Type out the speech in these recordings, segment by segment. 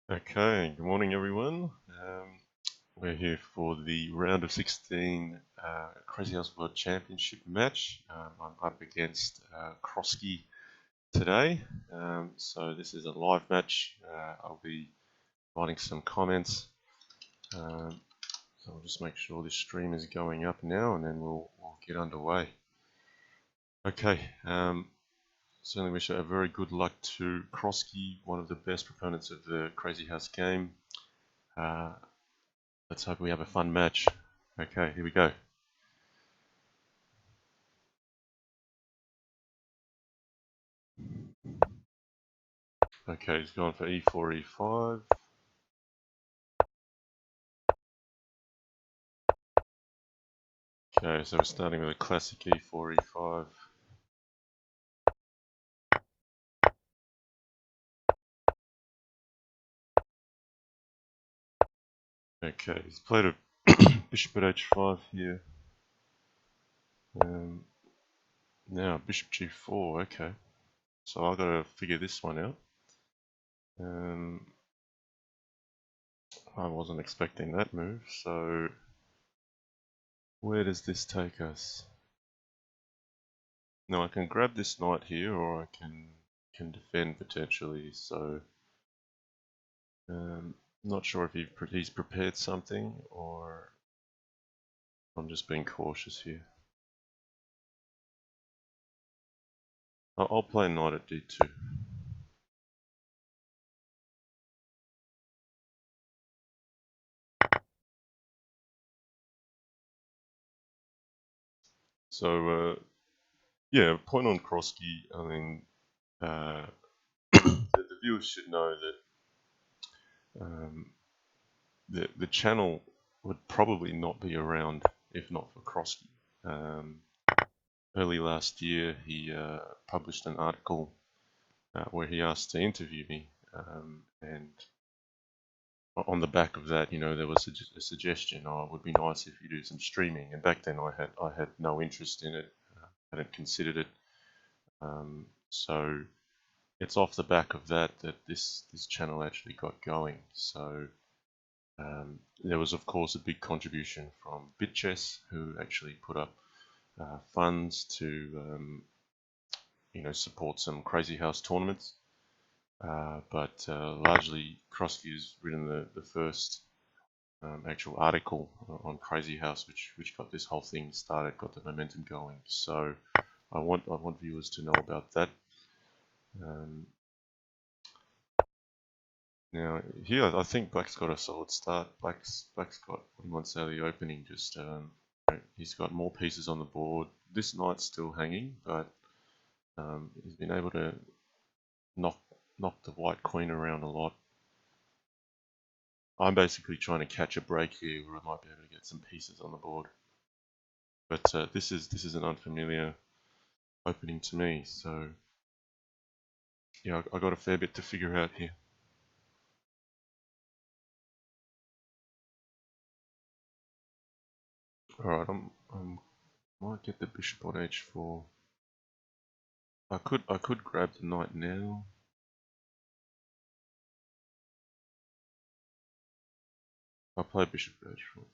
Okay, good morning everyone. We're here for the round of 16 Crazy House World Championship match. I'm up against Crosky today. So this is a live match. I'll be writing some comments. So I'll just make sure this stream is going up now and then we'll get underway. Okay, certainly wish a very good luck to Crosky, one of the best proponents of the Crazy House game. Let's hope we have a fun match. Okay, here we go. Okay, he's gone for e4, e5. Okay, so we're starting with a classic e4, e5. Okay, he's played a bishop at h5 here. Now bishop g4, okay. So I've got to figure this one out. I wasn't expecting that move, so where does this take us? Now I can grab this knight here, or I can defend potentially, so not sure if he's prepared something, or I'm just being cautious here. I'll play knight at d2. So, yeah, point on Crosky. I mean, the viewers should know that the channel would probably not be around if not for Crosky. Early last year, he published an article where he asked to interview me, and on the back of that, there was a suggestion, oh, it would be nice if you do some streaming. And back then, I had no interest in it, hadn't considered it. So it's off the back of that this channel actually got going. So there was, of course, a big contribution from BitChess, who actually put up funds to support some Crazy House tournaments. But largely, Crosky has written the first actual article on Crazy House, which got this whole thing started, got the momentum going. So I want viewers to know about that. Now here, I think Black's got a solid start. Black's got what he wants out of the opening. Just he's got more pieces on the board. This knight's still hanging, but he's been able to knock the white queen around a lot. I'm basically trying to catch a break here where I might be able to get some pieces on the board. But this is an unfamiliar opening to me, so yeah, I got a fair bit to figure out here. All right, might get the bishop on h4. I could grab the knight now. I'll play bishop h4.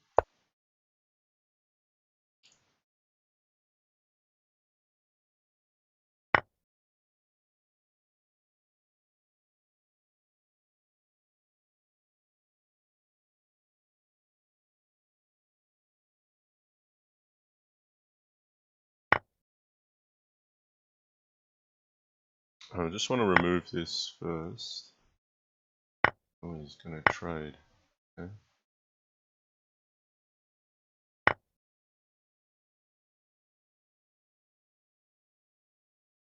I just want to remove this first. Oh, he's going to trade. Okay.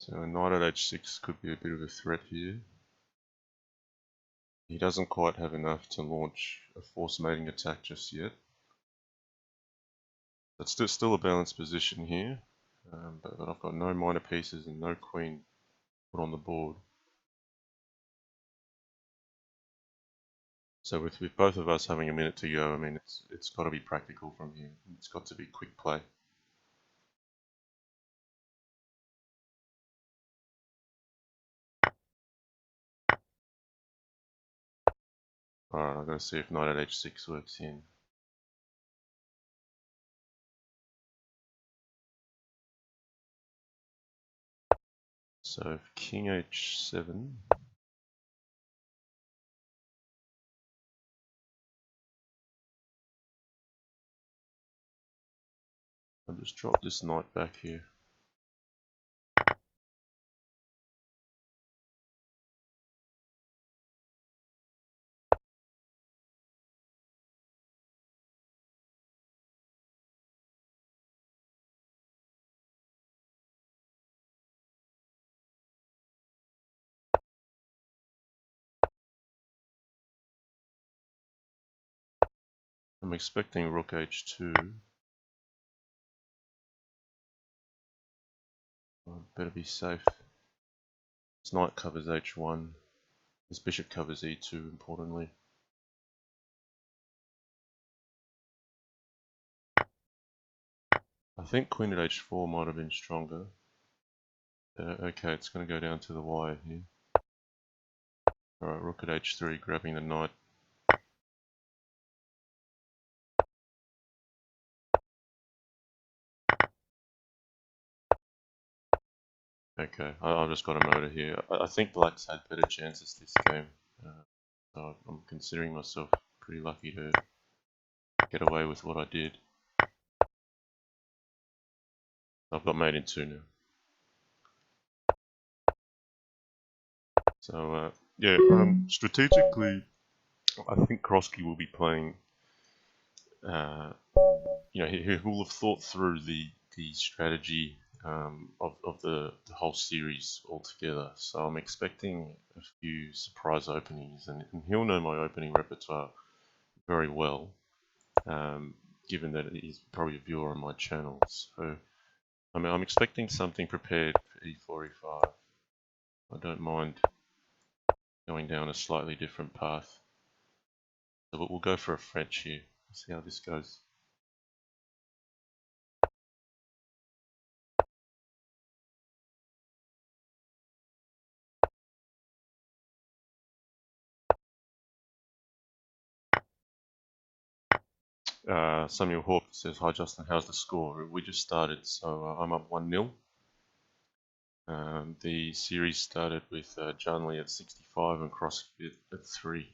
So a knight at h6 could be a bit of a threat here. He doesn't quite have enough to launch a force mating attack just yet. That's still a balanced position here, but I've got no minor pieces and no queen put on the board. So with both of us having a minute to go, I mean, it's got to be practical from here. It's got to be quick play. Alright, I've got to see if knight at h6 works in. So if king h7, I'll just drop this knight back here. I'm expecting rook h2. Better be safe. This knight covers h1. This bishop covers e2, importantly. I think queen at h4 might have been stronger. Okay, it's going to go down to the wire here. Alright, rook at h3, grabbing the knight. Okay, I've just got a motor here. I think black's had better chances this game. So I'm considering myself pretty lucky to get away with what I did. I've got mate in 2 now. So yeah, strategically, I think Crosky will be playing. You know, he will have thought through the strategy of the whole series altogether. So I'm expecting a few surprise openings, and he'll know my opening repertoire very well, given that he's probably a viewer on my channel. So I mean, I'm expecting something prepared for e4, e5. I don't mind going down a slightly different path. So we'll go for a French here. See how this goes. Samuel Hawke says, "Hi Justin, how's the score?" We just started, so I'm up 1-0. The series started with JannLee at 65 and crosky at 3.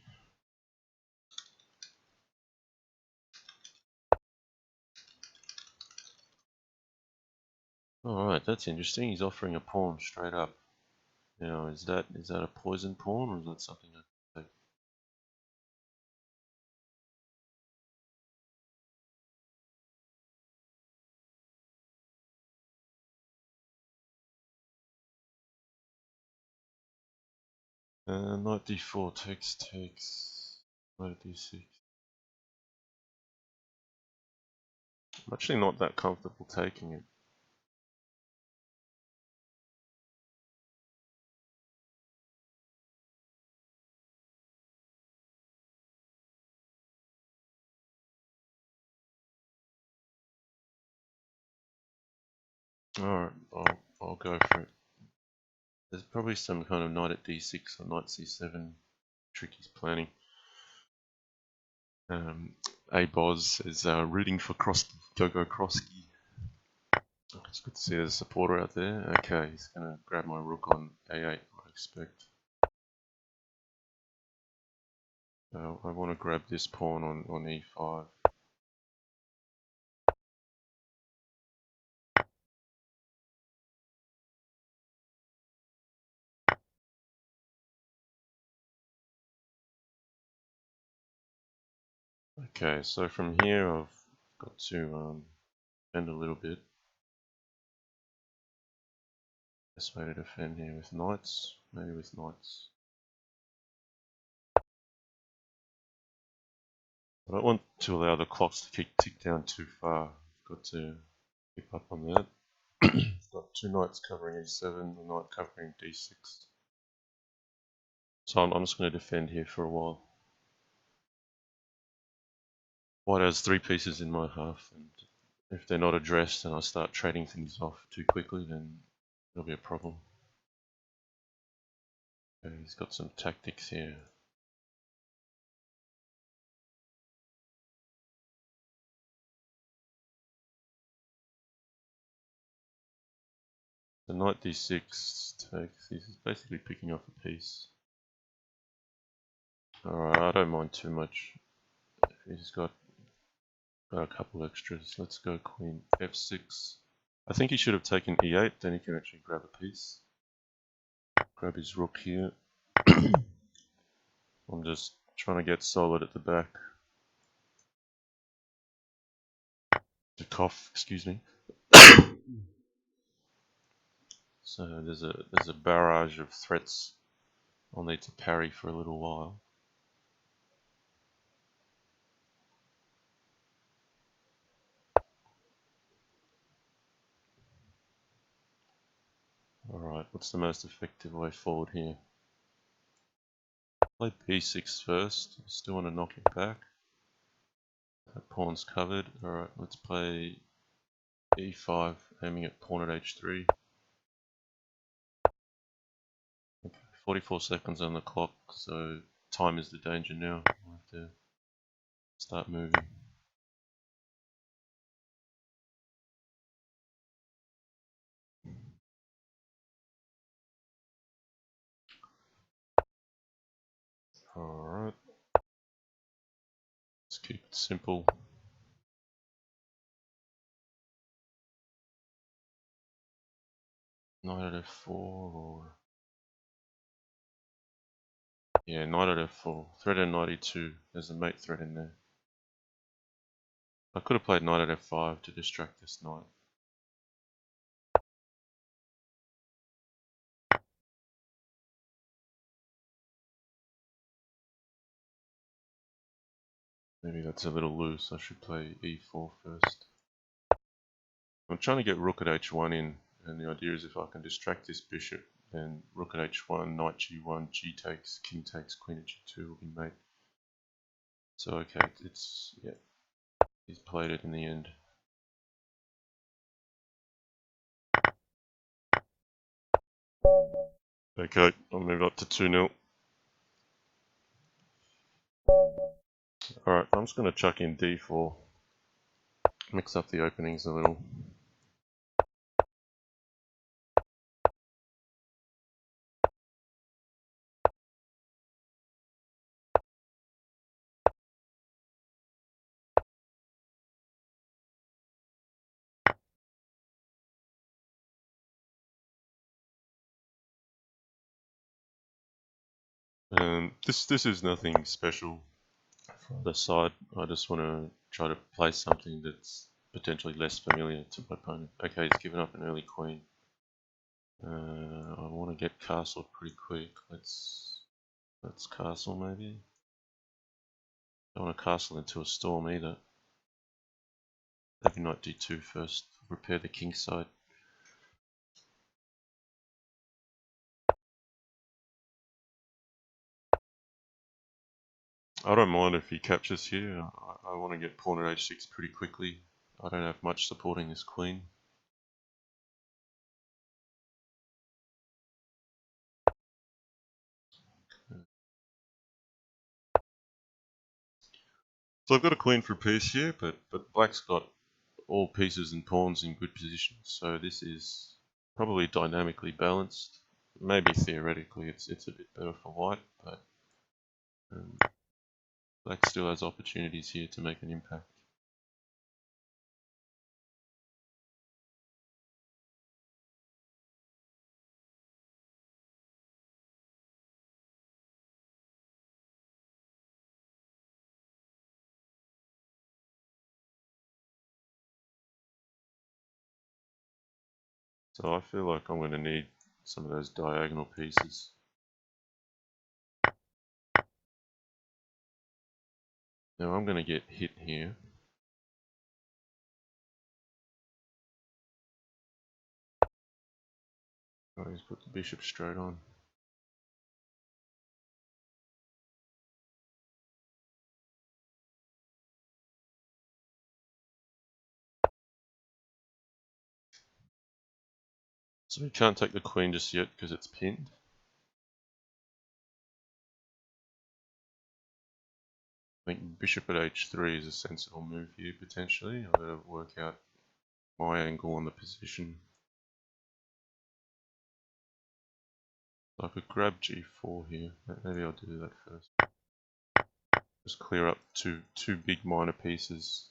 Alright, that's interesting. He's offering a pawn straight up. Now, is that a poison pawn, or is that something I can take? Knight d4 takes. Knight d6. I'm actually not that comfortable taking it. Alright, I'll go for it. There's probably some kind of knight at d6 or knight c7 trick he's planning. Aboz is rooting for Crosky. Go Crosky. It's good to see there's a supporter out there. Okay, he's going to grab my rook on a8, I expect. I want to grab this pawn on e5. Okay, so from here I've got to defend a little bit. Best way to defend here with knights, maybe with knights. I don't want to allow the clocks to tick down too far. Got to keep up on that. Got 2 knights covering e7, a knight covering d6. So I'm just going to defend here for a while. White has 3 pieces in my half, and if they're not addressed and I start trading things off too quickly, then there'll be a problem. Okay, he's got some tactics here. The knight d6 takes. This is basically picking off a piece. Alright, I don't mind too much. He's got a couple extras. Let's go queen f6. I think he should have taken e8, then he can actually grab a piece. Grab his rook here. I'm just trying to get solid at the back. To cough, excuse me. So there's a barrage of threats I'll need to parry for a little while. Alright, what's the most effective way forward here? Play b6 first. Still want to knock him back. That pawn's covered. Alright, let's play e5, aiming at pawn at h3. Okay, 44 seconds on the clock, so time is the danger now. I'll have to start moving. Alright. Let's keep it simple. Knight at f4 or... Yeah, knight at f4. Threat in knight e2. There's a mate threat in there. I could have played knight at f5 to distract this knight. Maybe that's a little loose. I should play e4 first. I'm trying to get rook at h1 in, and the idea is if I can distract this bishop, then rook at h1, knight g1, g takes, king takes, queen at g2 will be mate. So okay, it's, yeah, he's played it in the end. Okay, I'll move up to 2-0. Alright, I'm just going to chuck in d4. Mix up the openings a little. This is nothing special for the side. I just want to try to play something that's potentially less familiar to my opponent. Okay, he's given up an early queen. I want to get castled pretty quick. Let's castle maybe. Don't want to castle into a storm either. Maybe knight d2 first. Repair the king side. I don't mind if he captures here. I want to get pawn at h6 pretty quickly. I don't have much supporting this queen. So I've got a queen for a piece here, but black's got all pieces and pawns in good positions. So this is probably dynamically balanced. Maybe theoretically it's a bit better for white, but black still has opportunities here to make an impact. So I feel like I'm going to need some of those diagonal pieces. Now I'm going to get hit here. Oh, he's put the bishop straight on. So we can't take the queen just yet because it's pinned. I think bishop at h3 is a sensible move here potentially. I've got to work out my angle on the position. I could grab g4 here. Maybe I'll do that first. Just clear up two big minor pieces.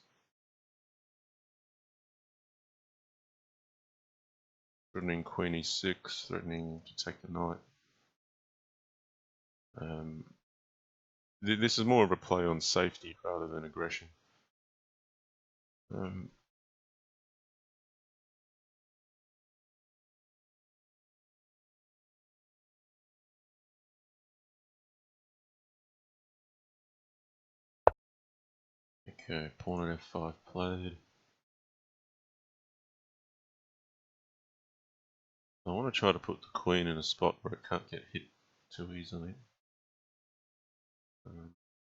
Threatening queen e6, threatening to take the knight. This is more of a play on safety rather than aggression. Okay, pawn at f5 played. I want to try to put the queen in a spot where it can't get hit too easily.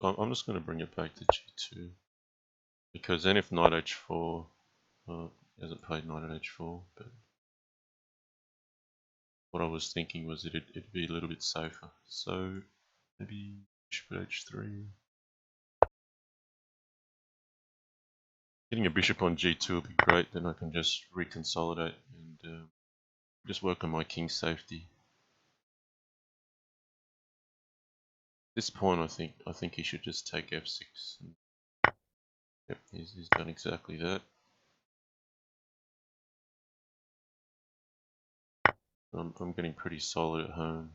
I'm just going to bring it back to g2. Because then if knight h4, well, he hasn't played knight at h4, but what I was thinking was that it'd be a little bit safer. So maybe bishop at h3. Getting a bishop on g2 would be great, then I can just reconsolidate and just work on my king safety. At this point, I think he should just take f6. Yep, he's done exactly that. I'm getting pretty solid at home.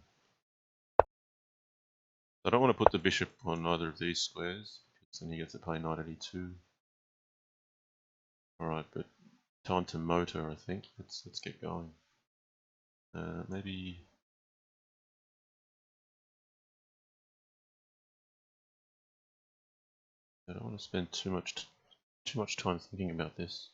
I don't want to put the bishop on either of these squares because then he gets to play knight at e2. Alright, but time to motor, I think. Let's get going. Maybe I don't want to spend too much time thinking about this.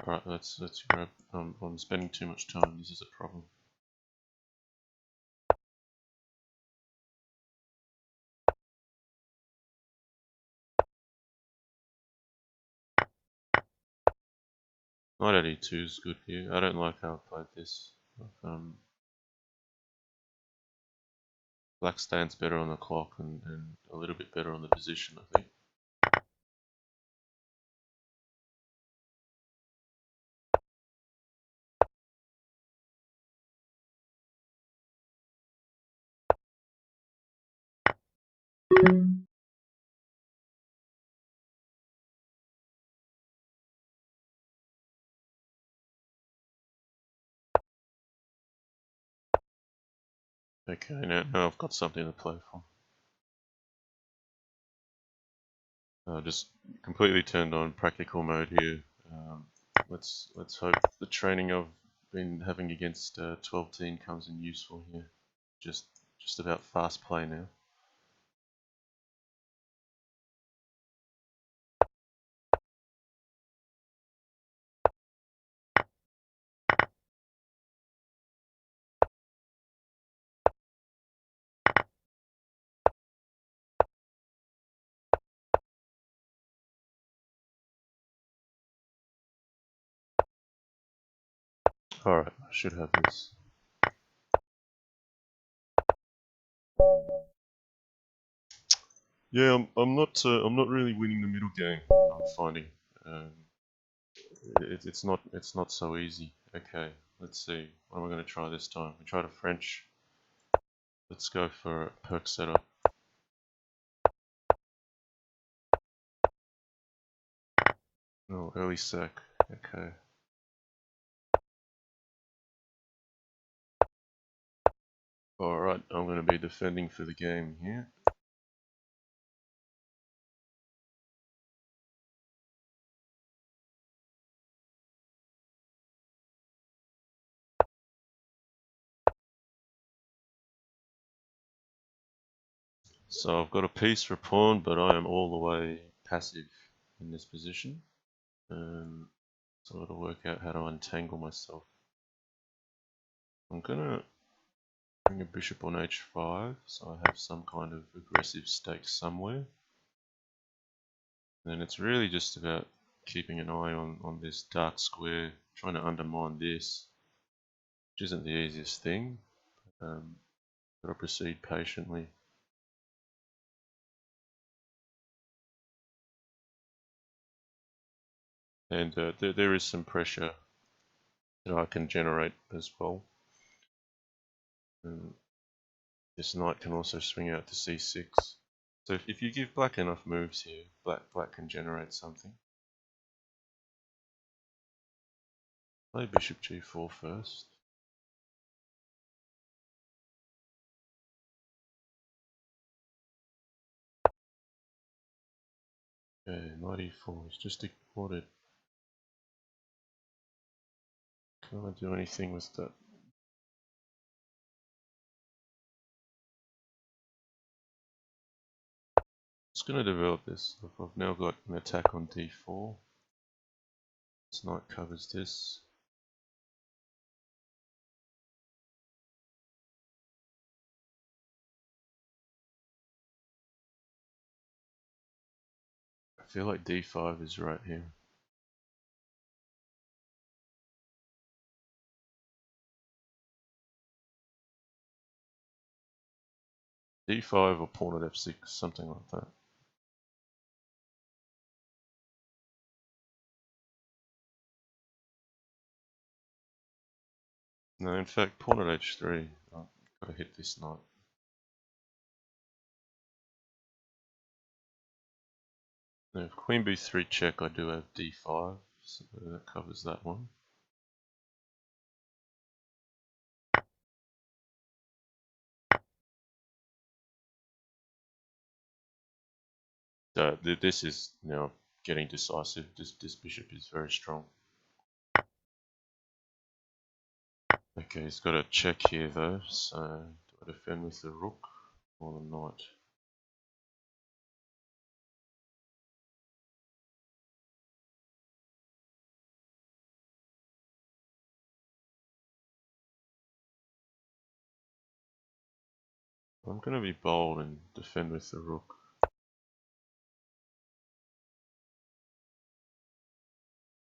Alright, let's grab. I'm spending too much time. This is a problem. Knight at e2 is good here. I don't like how I played this. Black stands better on the clock and a little bit better on the position, I think. Okay, now I've got something to play for. Just completely turned on practical mode here. Let's hope the training I've been having against 12-teen comes in useful here. Just about fast play now. Alright, I should have this. Yeah, I'm not really winning the middle game. I'm finding it's not so easy. Okay, let's see. What am I going to try this time? We tried a French. Let's go for a perk setup. Oh, early sack. Okay. Alright, I'm going to be defending for the game here. So I've got a piece for pawn, but I am all the way passive in this position. So I've got to work out how to untangle myself. I'm going to bring a bishop on h5, so I have some kind of aggressive stake somewhere. And then it's really just about keeping an eye on this dark square, trying to undermine this, which isn't the easiest thing. Got to proceed patiently. And there is some pressure that I can generate as well. And this knight can also swing out to c6. So if you give black enough moves here, black can generate something. Play bishop g4 first. Okay, knight e4 is just ignored it. Can I do anything with that? It's going to develop this. I've now got an attack on d4. This knight covers this. I feel like d5 is right here. d5 or pawn at f6, something like that. No, in fact, pawn at h3. I've got to hit this knight. Now, if queen b3 check, I do have d5, so that covers that one. This is now getting decisive. This bishop is very strong. Okay, he's got a check here though, so do I defend with the rook or the knight? I'm going to be bold and defend with the rook.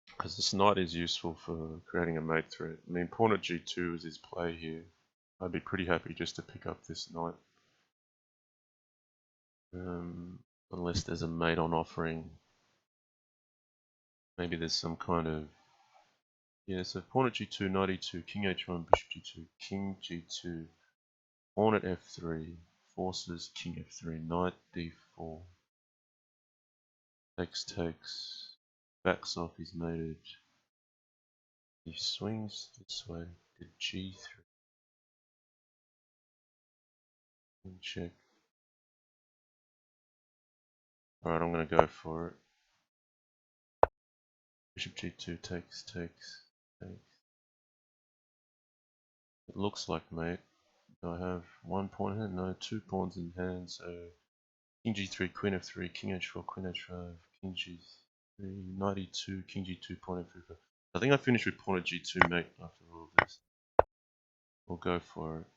Because this knight is useful for creating a mate threat. I mean, pawn at g2 is his play here. I'd be pretty happy just to pick up this knight. Unless there's a mate on offering. Maybe there's some kind of... Yeah, so pawn at g2, knight e2, king h1, bishop g2, king g2, pawn at f3, forces king f3, knight d4. Takes, backs off his mated. He swings this way to g3. And check. Alright, I'm going to go for it. Bishop g2 takes. It looks like mate. Do I have 1 pawn in hand? No, 2 pawns in hand. So king g3, queen f3, king h4, queen h5, king g3, knight e2, king g2, pawn f3. I think I finished with pawn at g2 mate after all of this. We'll go for it.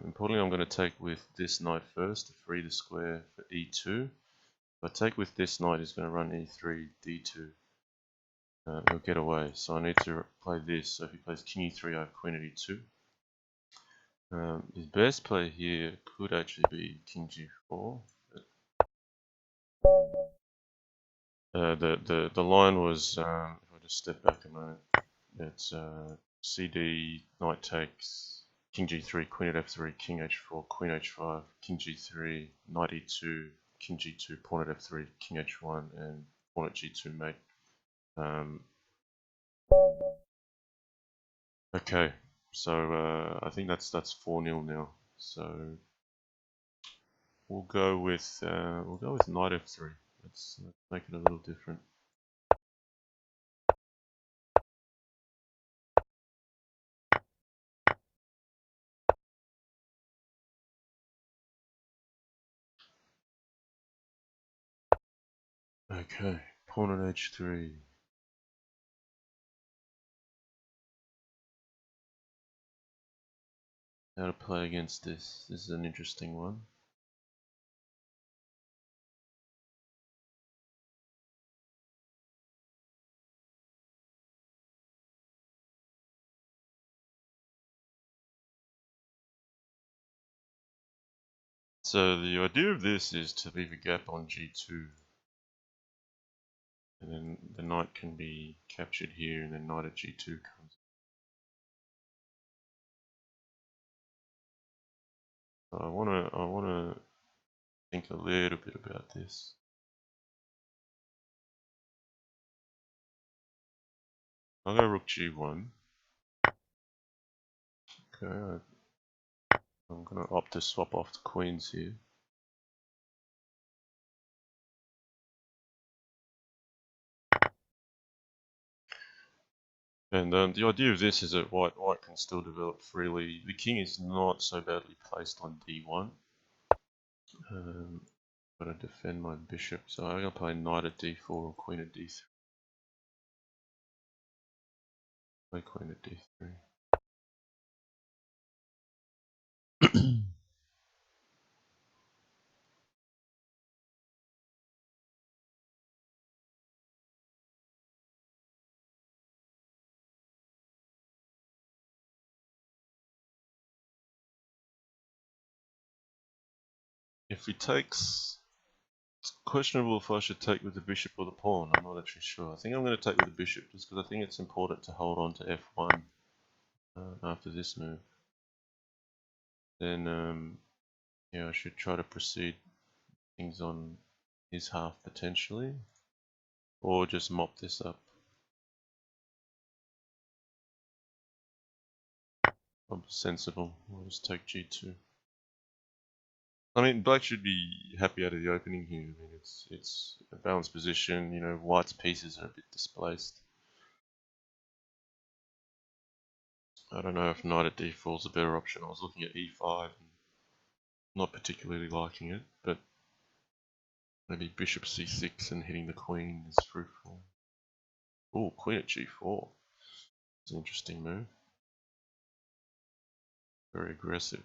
Importantly, I'm going to take with this knight first to free the square for e2. If I take with this knight, he's going to run e3, d2. He'll get away, so I need to play this. So if he plays king e3, I have queen at e2. His best play here could actually be king g4. The line was, if I just step back a moment, it's cd, knight takes, king g3, queen at f3, king h4, queen h5, king g3, knight e2, king g2, pawn at f3, king h1, and pawn at g2 mate. Okay, so I think that's 4-0 now. So we'll go with knight f3. Let's make it a little different. Okay, pawn on h3. How to play against this? This is an interesting one. So the idea of this is to leave a gap on g2. And then the knight can be captured here, and then knight at g2 comes. So I wanna think a little bit about this. I'll go rook g1. Okay, I'm gonna opt to swap off the queens here. And the idea of this is that white can still develop freely. The king is not so badly placed on d1. Gotta defend my bishop, so I'm gonna play knight at d4 or queen at d3. Play queen at d3. If he takes, it's questionable if I should take with the bishop or the pawn. I'm not actually sure. I think I'm going to take with the bishop just because I think it's important to hold on to f1 after this move. Then, yeah, I should try to proceed things on his half potentially, or just mop this up. I'll be sensible. I'll just take g2. I mean, black should be happy out of the opening here. I mean, it's a balanced position. You know, white's pieces are a bit displaced. I don't know if knight at d4 is a better option. I was looking at e5 and not particularly liking it, but maybe bishop c6 and hitting the queen is fruitful. Oh, queen at g4. It's an interesting move. Very aggressive.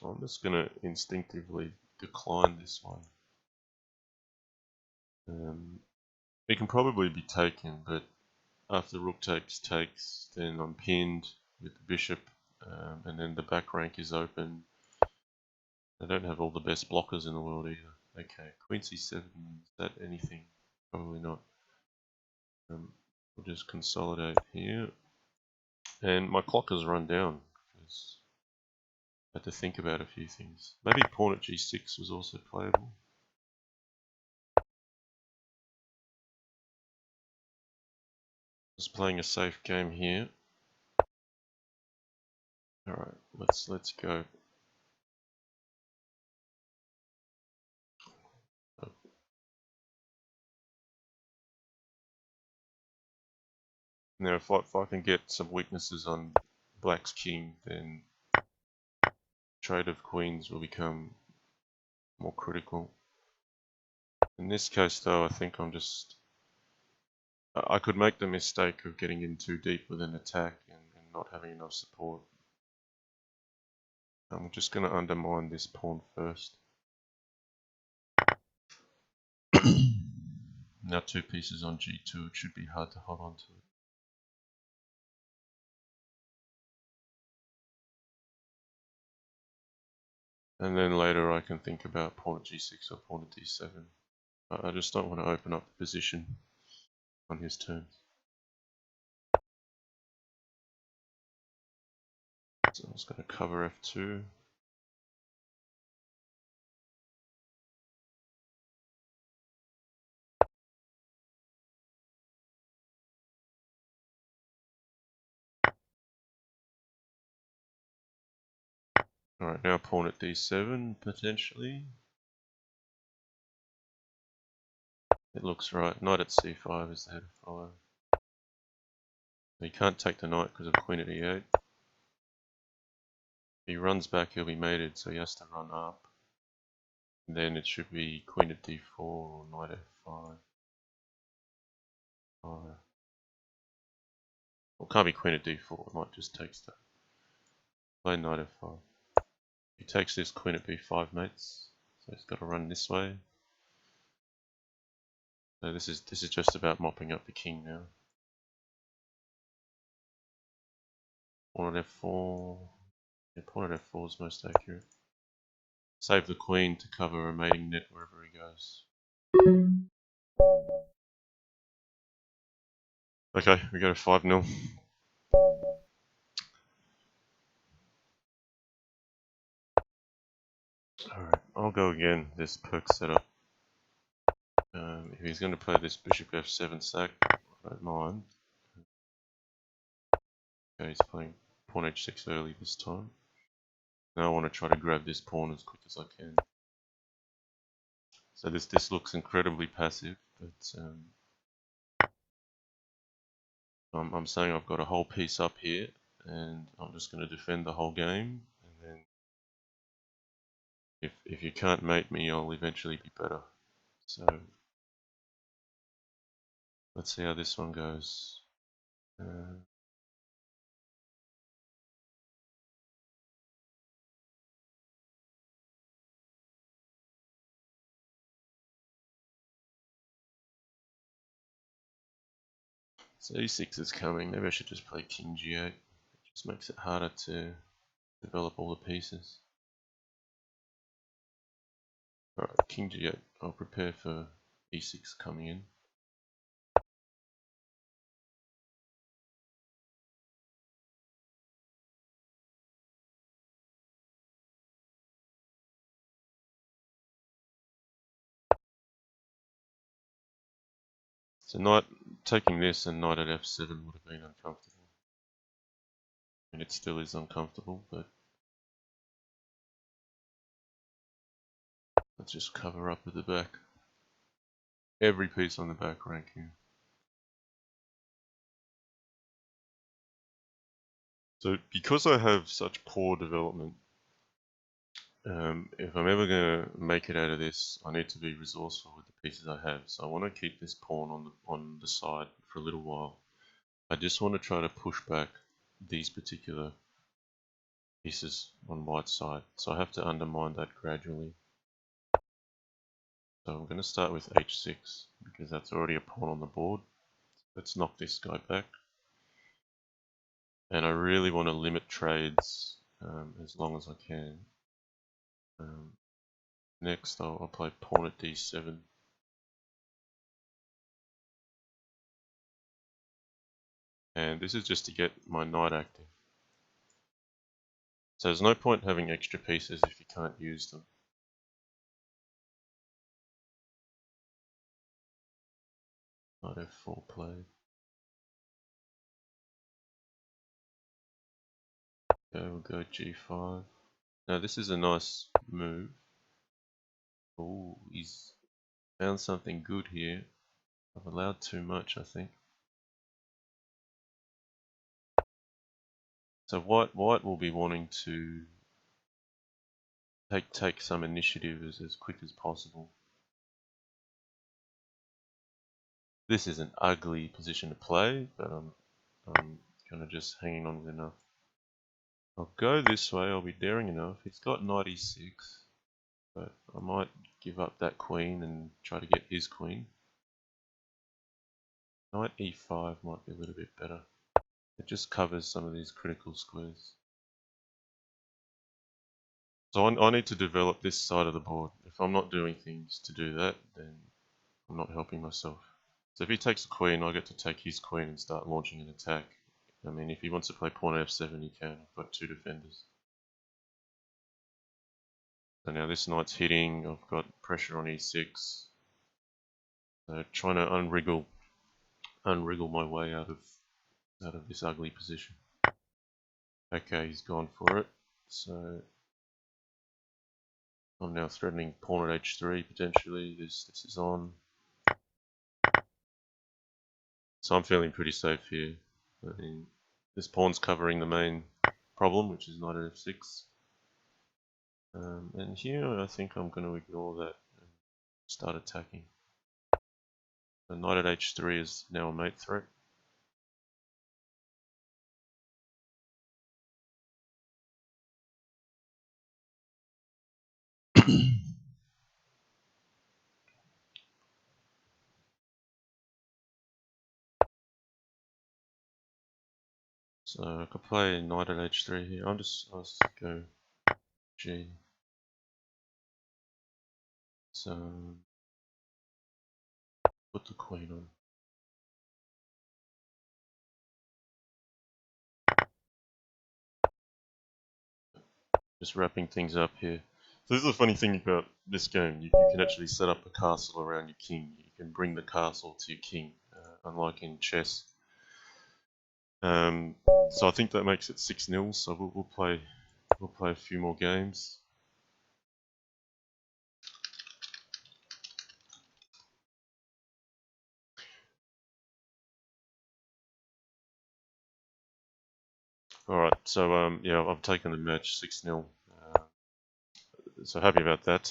I'm just going to instinctively decline this one. It can probably be taken, but after rook takes, then I'm pinned with the bishop, and then the back rank is open. I don't have all the best blockers in the world either. Okay, queen c7, is that anything? Probably not. We'll just consolidate here. And my clock has run down because I had to think about a few things. Maybe pawn at g6 was also playable. Just playing a safe game here. Alright, let's go. Now if I can get some weaknesses on black's king, then trade of queens will become more critical. In this case though, I think I could make the mistake of getting in too deep with an attack and not having enough support. I'm just going to undermine this pawn first. Now 2 pieces on g2, it should be hard to hold on to it. And then later I can think about pawn at g6 or pawn at d7. I just don't want to open up the position on his terms. So I'm just going to cover f2. Alright, now pawn at d7 potentially. It looks right. Knight at c5 is the head to follow. He can't take the knight because of queen at e8. If he runs back, he'll be mated, so he has to run up. And then it should be queen at d4 or knight f5. Well, it can't be queen at d4, knight just takes that. Play knight f5. He takes this, queen at b5 mates, so he's got to run this way. So this is just about mopping up the king now. Pawn at f4. Yeah, pawn at f4 is most accurate. Save the queen to cover a mating net wherever he goes. Okay, we go to 5-0. Alright, I'll go again, this perk setup. If he's going to play this bishop f7 sack, I don't mind. Okay, he's playing pawn h6 early this time. Now I want to try to grab this pawn as quick as I can. So this looks incredibly passive, but I'm saying I've got a whole piece up here, and I'm just going to defend the whole game, and then if you can't mate me, I'll eventually be better. So let's see how this one goes. So e6 is coming. Maybe I should just play king g8. It just makes it harder to develop all the pieces. Alright, king g8. I'll prepare for e6 coming in. So knight taking this and knight at f7 would have been uncomfortable. And it still is uncomfortable, but let's just cover up with the back. Every piece on the back rank here. So because I have such poor development, if I'm ever going to make it out of this, I need to be resourceful with the pieces I have. So I want to keep this pawn on the side for a little while. I just want to try to push back these particular pieces on white side. So I have to undermine that gradually. So I'm going to start with h6 because that's already a pawn on the board. Let's knock this guy back. And I really want to limit trades as long as I can. Next I'll play pawn at d7. And this is just to get my knight active. So there's no point having extra pieces if you can't use them. Knight f4 played. Okay, we'll go g5. Now this is a nice move. Oh, he's found something good here. I've allowed too much, I think. So white will be wanting to take some initiative as quick as possible. This is an ugly position to play, but I'm kind of just hanging on with enough. I'll go this way, I'll be daring enough. He's got knight e6, but I might give up that queen and try to get his queen. Knight e5 might be a little bit better. It just covers some of these critical squares. So I need to develop this side of the board. If I'm not doing things to do that, then I'm not helping myself. So if he takes a queen, I get to take his queen and start launching an attack. I mean, if he wants to play pawn f7, he can. I've got two defenders. So now this knight's hitting. I've got pressure on e6. So trying to unwriggle my way out of this ugly position. Okay, he's gone for it. So I'm now threatening pawn at h3 potentially. This is on. So I'm feeling pretty safe here. I mean, this pawn's covering the main problem, which is knight at f6. And here I think I'm going to ignore that and start attacking. The knight at h3 is now a mate threat. So I could play knight at h3 here. I'll just go g. So Put the queen on. Just wrapping things up here. So this is the funny thing about this game. You can actually set up a castle around your king. You can bring the castle to your king, unlike in chess. So I think that makes it 6-0. So we'll play a few more games. All right. So yeah, I've taken the match 6-0. So happy about that.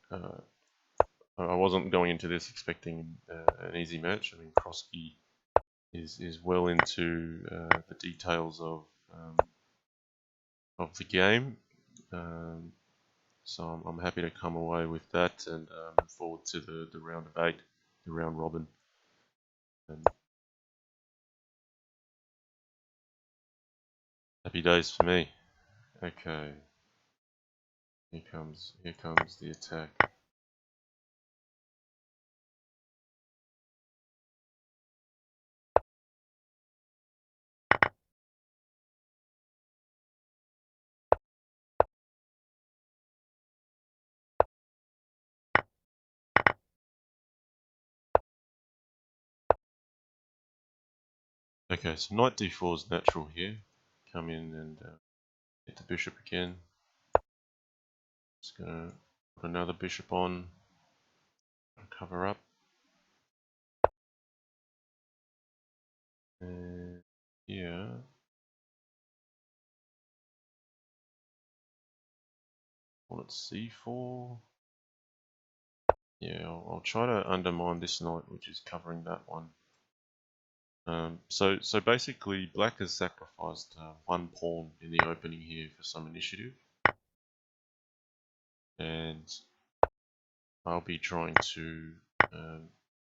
Uh, I wasn't going into this expecting an easy match. I mean, Crosky is well into the details of the game. So I'm happy to come away with that and look forward to the round of 8, the round robin. Happy days for me. Okay, here comes the attack. Okay, so knight d4 is natural here. Come in and hit the bishop again. Just gonna put another bishop on. Cover up. And yeah. Well, it's c4. Yeah, I'll try to undermine this knight, which is covering that one. So basically, black has sacrificed one pawn in the opening here for some initiative, and I'll be trying to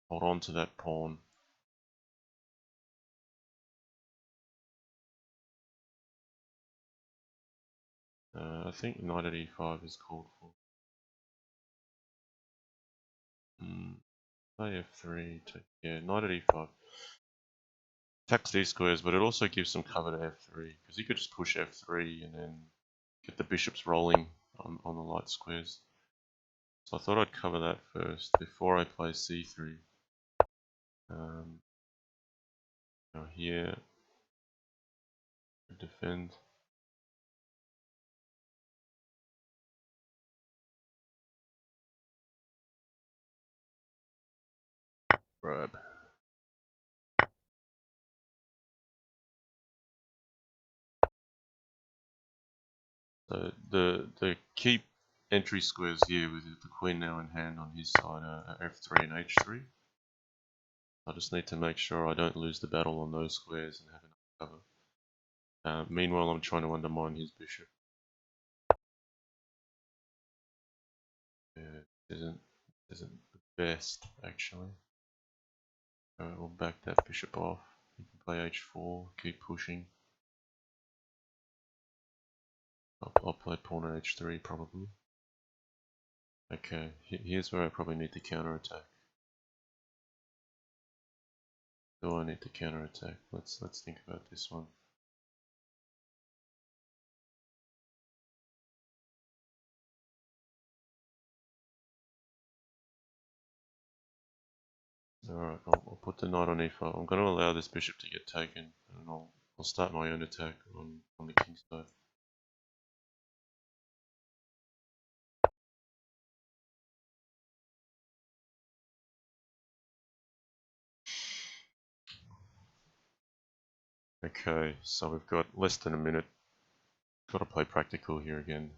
hold on to that pawn. I think knight at e5 is called for. Play f3. Yeah, knight at e5. Attacks these squares, but it also gives some cover to f3 because you could just push f3 and then get the bishops rolling on the light squares. So I thought I'd cover that first before I play c3. Now here, defend. Grab. So the key entry squares here with the queen now in hand on his side are f3 and h3. I just need to make sure I don't lose the battle on those squares and have enough cover. Meanwhile, I'm trying to undermine his bishop. Yeah, isn't the best actually. We'll back that bishop off. You can play h4, keep pushing. I'll play pawn at h3 probably. Okay, here's where I probably need to counterattack. Do I need to counterattack? Let's think about this one. Alright, I'll put the knight on e5. I'm going to allow this bishop to get taken, and I'll start my own attack on the king's side. Okay, so we've got less than a minute. Got to play practical here again.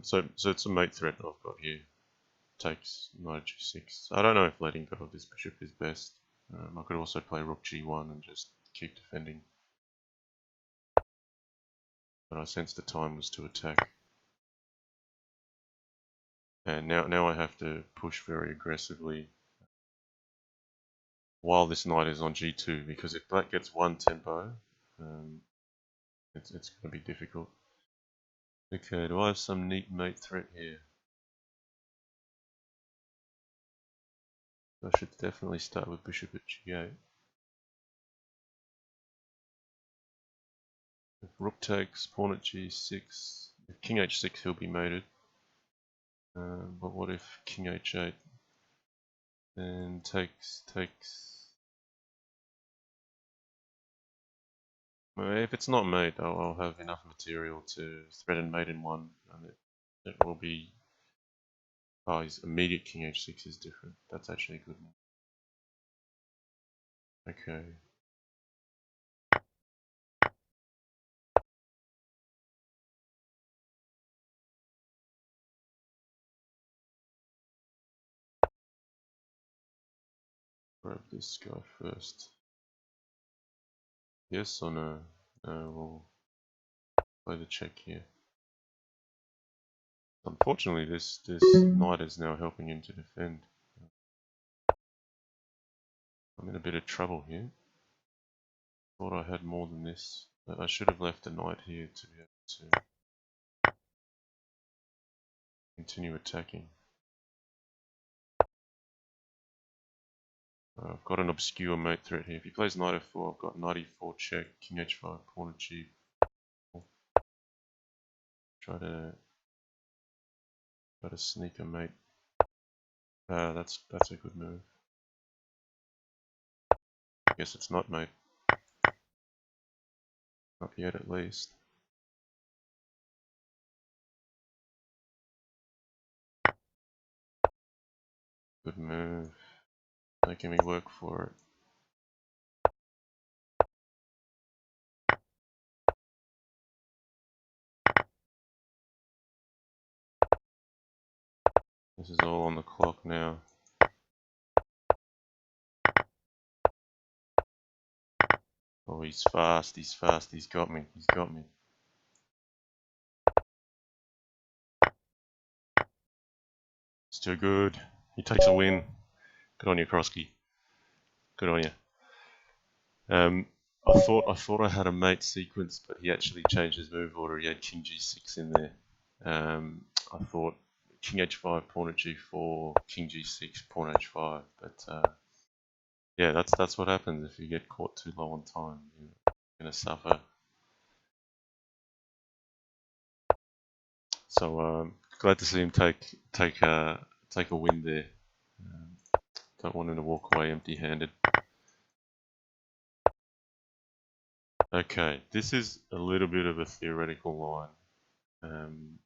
So it's a mate threat I've got here. Takes knight g6. I don't know if letting go of this bishop is best. I could also play rook g1 and just keep defending. But I sensed the time was to attack. And now I have to push very aggressively while this knight is on g2, because if black gets one tempo, it's going to be difficult. Okay, do I have some neat mate threat here? I should definitely start with bishop at g8. If rook takes, pawn at g6, if king h6 he'll be mated. But what if king h8 then takes. Well, if it's not mate, I'll have enough material to threaten mate in one, and it will be. Oh, his immediate king h6 is different. That's actually a good one. Okay. Grab this guy first. Yes or no? No, we'll play the check here. Unfortunately, this knight is now helping him to defend. I'm in a bit of trouble here. Thought I had more than this. But I should have left a knight here to be able to continue attacking. I've got an obscure mate threat here. If he plays knight f4, I've got knight e4 check, king h5, pawn at g4. Try to sneak a mate. That's a good move. I guess it's not mate. Not yet, at least. Good move. Making me work for it. This is all on the clock now. Oh, he's fast, he's got me, It's too good. He takes a win. Good on you, Crosky. Good on you. I thought I had a mate sequence, but he actually changed his move order. He had king g6 in there. I thought king h5, pawn at g4, king g6, pawn h5. But yeah, that's what happens if you get caught too low on time. You're gonna suffer. So glad to see him take a win there. Don't want him to walk away empty-handed. Okay, this is a little bit of a theoretical line.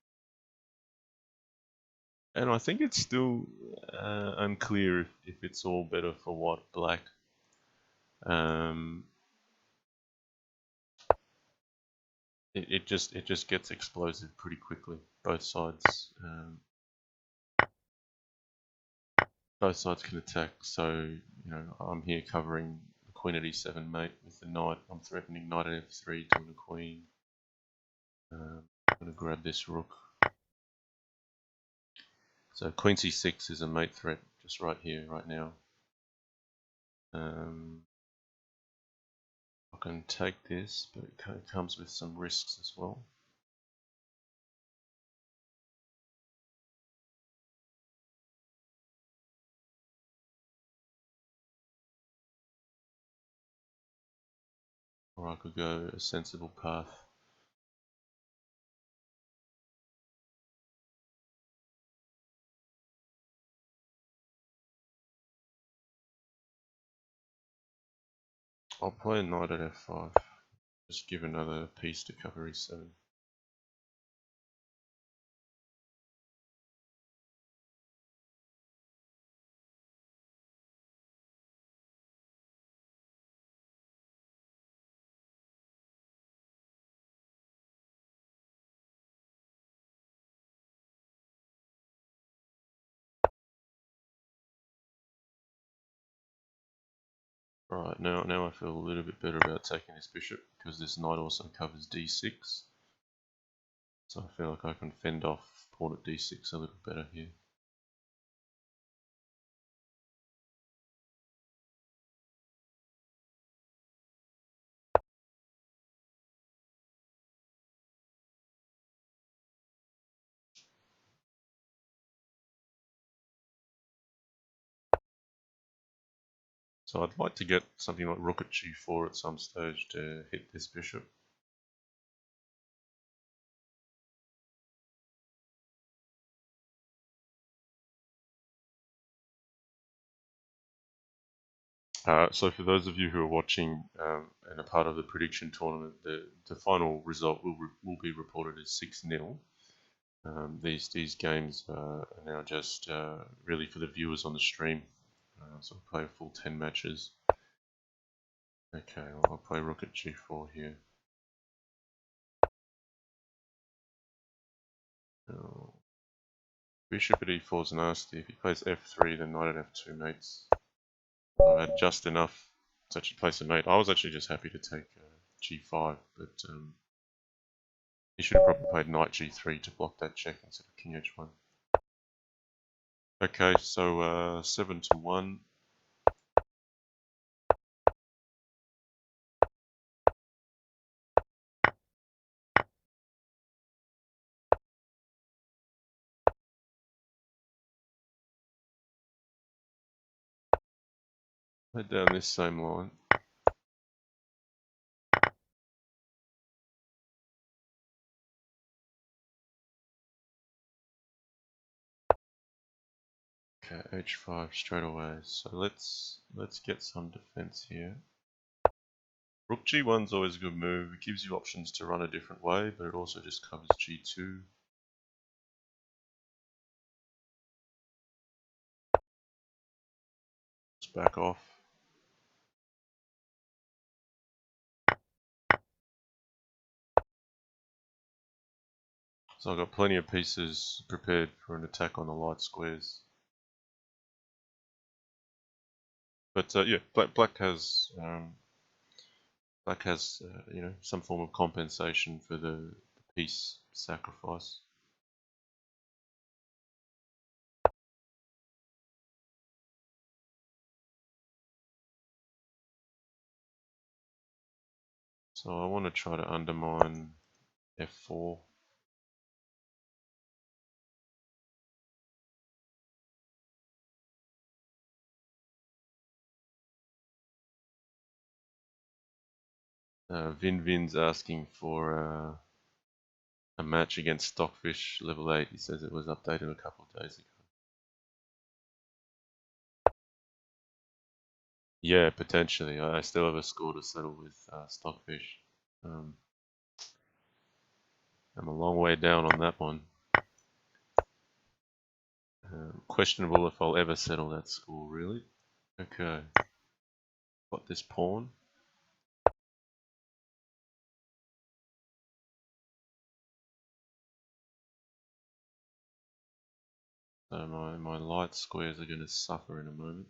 And I think it's still unclear if it's all better for white black. It just gets explosive pretty quickly. Both sides can attack. So I'm here covering the queen at e7 mate with the knight. I'm threatening knight at f3 to the queen. I'm going to grab this rook. So queen c6 is a mate threat just right here, right now. I can take this, but it comes with some risks as well. Or I could go a sensible path. I'll play a knight at f5. Just give another piece to cover e7. Right, now I feel a little bit better about taking this bishop because this knight also covers d6. So I feel like I can fend off pawn at d6 a little better here. So I'd like to get something like rook at g4 at some stage to hit this bishop. So for those of you who are watching and a part of the prediction tournament, the final result will be reported as 6-0. These games are now just really for the viewers on the stream. So I'll play a full 10 matches. Okay, I'll play rook at g4 here. Bishop at e4 is nasty. If he plays f3, then knight at f2 mates. I had just enough to actually place a mate. I was actually just happy to take g5, but he should have probably played knight g3 to block that check instead of king h1. Okay, so 7-1. Head down this same line. Okay, h5 straight away. So let's get some defense here. Rook g1 is always a good move. It gives you options to run a different way, but it also just covers g2. Let's back off. So I've got plenty of pieces prepared for an attack on the light squares. But yeah, black has you know, some form of compensation for the piece sacrifice. So I want to try to undermine f4. Vin's asking for a match against Stockfish level 8. He says it was updated a couple of days ago. Yeah, potentially. I still have a score to settle with Stockfish. I'm a long way down on that one. Questionable if I'll ever settle that score, really. Okay. Got this pawn. So my light squares are going to suffer in a moment.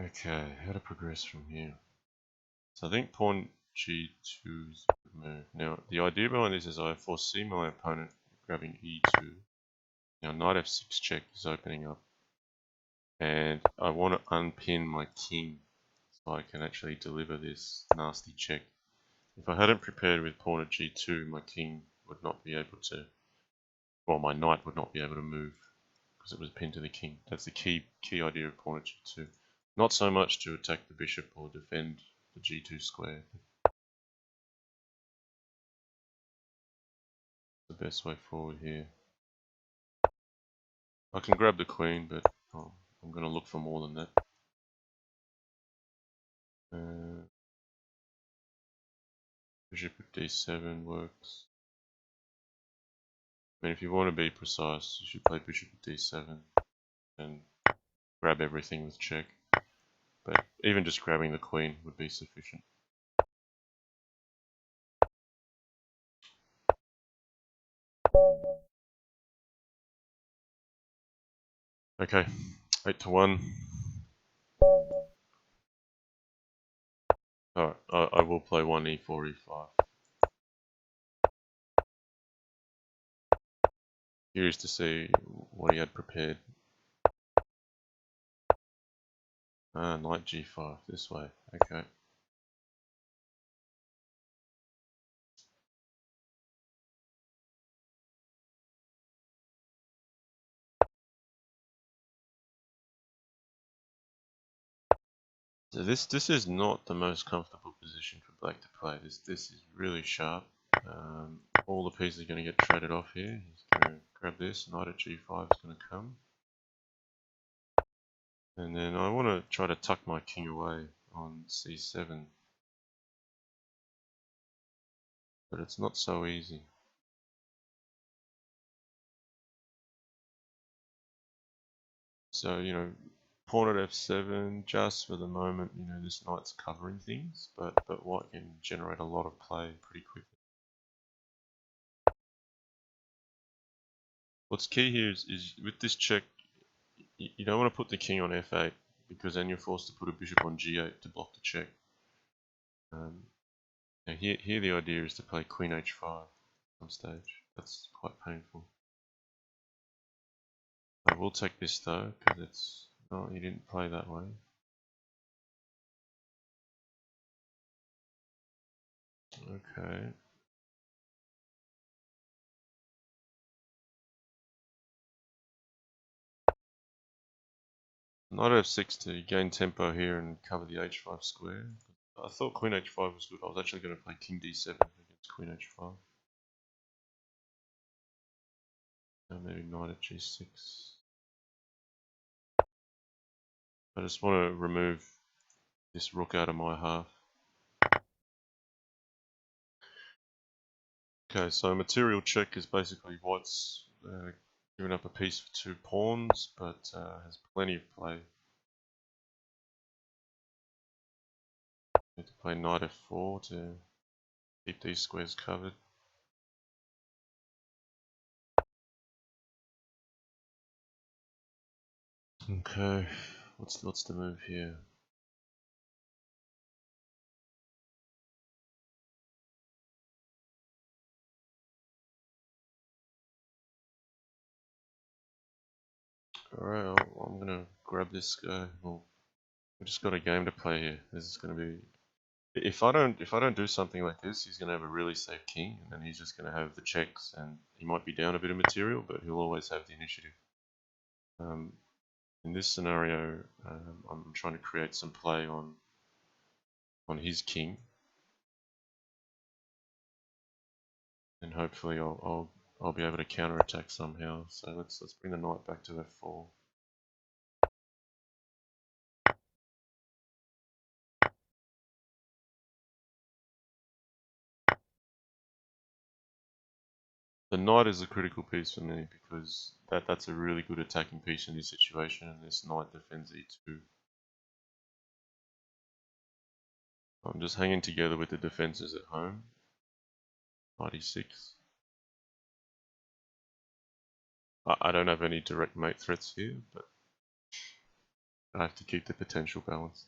Okay, how to progress from here? So I think pawn g2 is a good move. Now, the idea behind this is I foresee my opponent grabbing e2. Now, knight f6 check is opening up. And I want to unpin my king so I can actually deliver this nasty check. If I hadn't prepared with pawn at g2, my king would not be able to, well, my knight would not be able to move because it was pinned to the king. That's the key idea of pawn at g2. Not so much to attack the bishop or defend the g2 square. The best way forward here. I can grab the queen, but I'm going to look for more than that. Bishop at d7 works. I mean, if you want to be precise, you should play bishop at d7 and grab everything with check. But even just grabbing the queen would be sufficient. Okay, 8-1. Alright, I will play 1e4, e5. Curious to see what he had prepared. Knight g5, this way, okay. So this is not the most comfortable position for black to play. This is really sharp. All the pieces are going to get traded off here. He's going to grab this. Knight at g5 is going to come. And then I want to try to tuck my king away on c7. But it's not so easy. So, you know, pawn at f7, just for the moment, you know, this knight's covering things, but white can generate a lot of play pretty quickly. What's key here is with this check, you don't want to put the king on f8, because then you're forced to put a bishop on g8 to block the check. Now here the idea is to play queen h5 on some stage. That's quite painful. I will take this though, because it's... Oh, he didn't play that way. Okay. Knight f6 to gain tempo here and cover the h5 square. I thought queen h5 was good. I was actually going to play king d7 against queen h5. And maybe knight at g6. I just want to remove this rook out of my half. Okay, so material check is basically white's given up a piece for 2 pawns, but has plenty of play. Need to play knight f4 to keep these squares covered. Okay, what's the move here? Alright, I'm gonna grab this guy. Well, we just got a game to play here. This is gonna be... If I don't do something like this, he's gonna have a really safe king, and then he's just gonna have the checks, and he might be down a bit of material, but he'll always have the initiative. In this scenario, I'm trying to create some play on his king, and hopefully I'll be able to counterattack somehow. So let's bring the knight back to f4. The knight is a critical piece for me because that's a really good attacking piece in this situation, and this knight defends e2. I'm just hanging together with the defenses at home. Knight e6. I don't have any direct mate threats here, but I have to keep the potential balanced.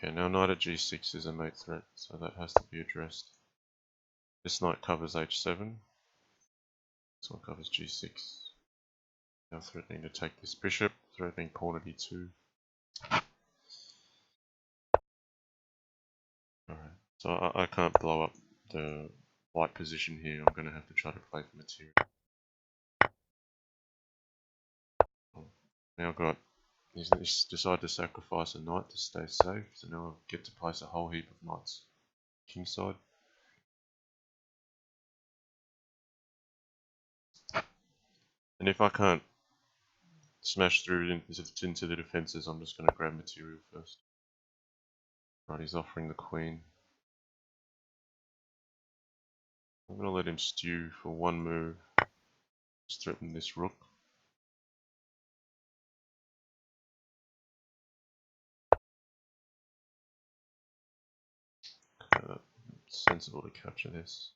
Okay, now knight at g6 is a mate threat, so that has to be addressed. This knight covers h7. This one covers g6. Now threatening to take this bishop, threatening pawn at e2. Alright, so I can't blow up the white position here. I'm going to have to try to play for material. Now I've got... He's decided to sacrifice a knight to stay safe, so now I get to place a whole heap of knights kingside. And if I can't smash through into the defences, I'm just going to grab material first. Right, he's offering the queen. I'm going to let him stew for one move. Just threaten this rook. It's sensible to capture this.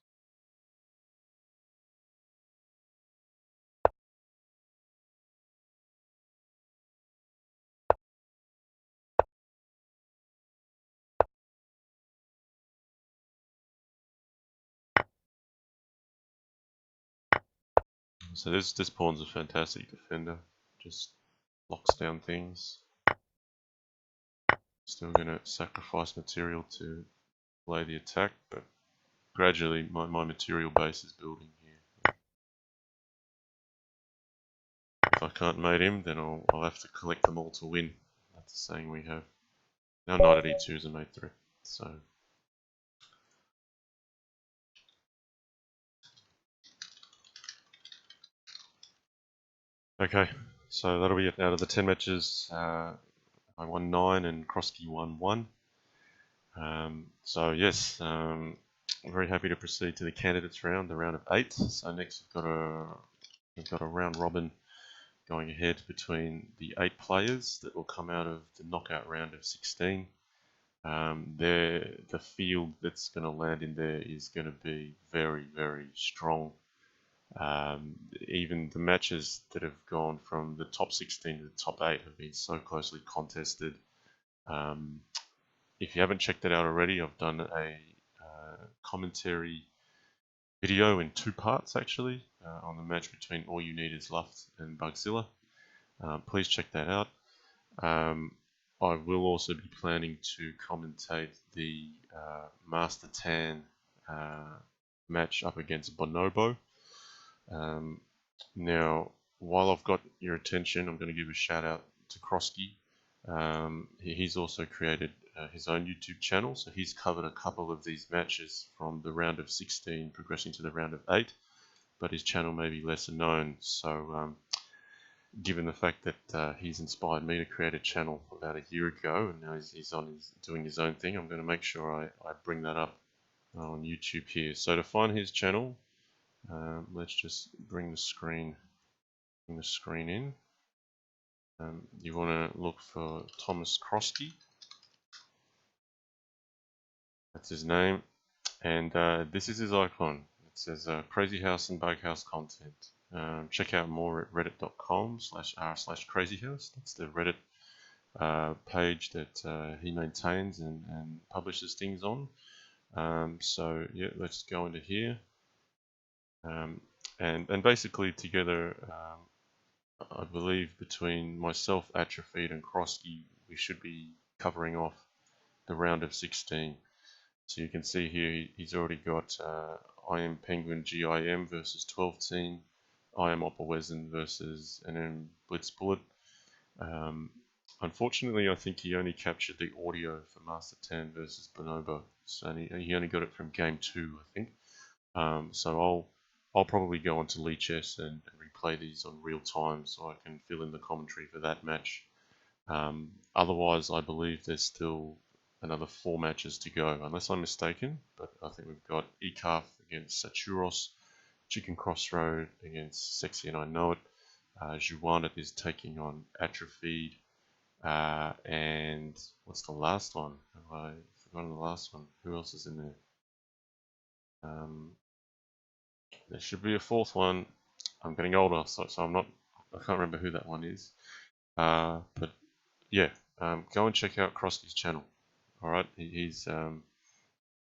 So this pawn's a fantastic defender. Just locks down things. Still going to sacrifice material to delay the attack, but gradually my material base is building here. If I can't mate him, then I'll have to collect them all to win. That's the saying we have. Now knight at e2 is a mate threat, so. Okay, so that'll be it out of the 10 matches. I won 9 and crosky won 1. So yes, I'm very happy to proceed to the candidates round, the round of 8. So next we've got a round robin going ahead between the 8 players that will come out of the knockout round of 16. The field that's going to land in there is going to be very, very strong. Even the matches that have gone from the top 16 to the top 8 have been so closely contested. If you haven't checked it out already, I've done a commentary video in 2 parts actually on the match between All You Need Is Luft and Bugzilla. Please check that out. I will also be planning to commentate the Master Tan match up against Bonobo. Now, while I've got your attention, I'm going to give a shout out to Crosky. He's also created his own YouTube channel, so he's covered a couple of these matches from the round of 16 progressing to the round of 8, but his channel may be lesser known. So given the fact that he's inspired me to create a channel about a year ago, and now he's doing his own thing, I'm going to make sure I bring that up on YouTube here. So to find his channel, let's just bring the screen in. You want to look for Thomas Crosky. That's his name, and this is his icon. It says Crazy House and Bug House content. Check out more at reddit.com/r/crazyhouse. That's the Reddit page that he maintains and publishes things on. So yeah, let's go into here. And basically together, I believe between myself, Atrophied, and Crosky, we should be covering off the round of 16. So you can see here he's already got I Am Penguin GIM versus 12 Team, I Am Opperwesen versus NM Blitz Bullet. Unfortunately, I think he only captured the audio for Master Tan versus Bonobo, so he only got it from game 2, I think. So I'll probably go onto Lichess and replay these on real time so I can fill in the commentary for that match. Otherwise, I believe there's still another 4 matches to go, unless I'm mistaken, but I think we've got Ecarf against Saturos, Chicken Crossroad against Sexy and I Know It, Juwanit is taking on Atrophied, and what's the last one? Have I forgotten the last one? Who else is in there? There should be a 4th one. I'm getting older, so I can't remember who that one is. But yeah, go and check out Crosky's channel. All right, he's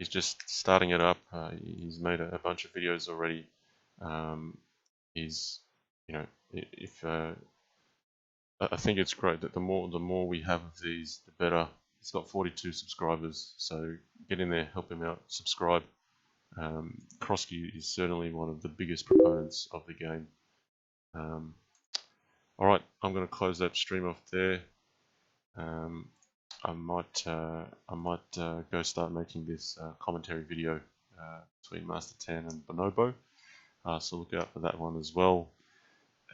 just starting it up. He's made a bunch of videos already. I think it's great that the more we have of these, the better. He's got 42 subscribers, so get in there, help him out, subscribe. Crosky is certainly one of the biggest proponents of the game. Alright, I'm going to close that stream off there. I might go start making this commentary video between Master Tan and Bonobo, so look out for that one as well.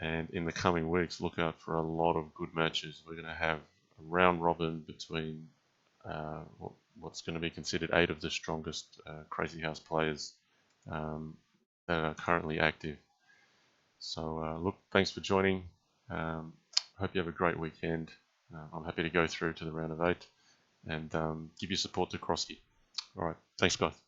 And in the coming weeks, look out for a lot of good matches. We're going to have a round robin between what's going to be considered 8 of the strongest Crazy House players that are currently active. So look, thanks for joining. Hope you have a great weekend. I'm happy to go through to the round of 8 and give your support to Crosky. Alright, thanks guys.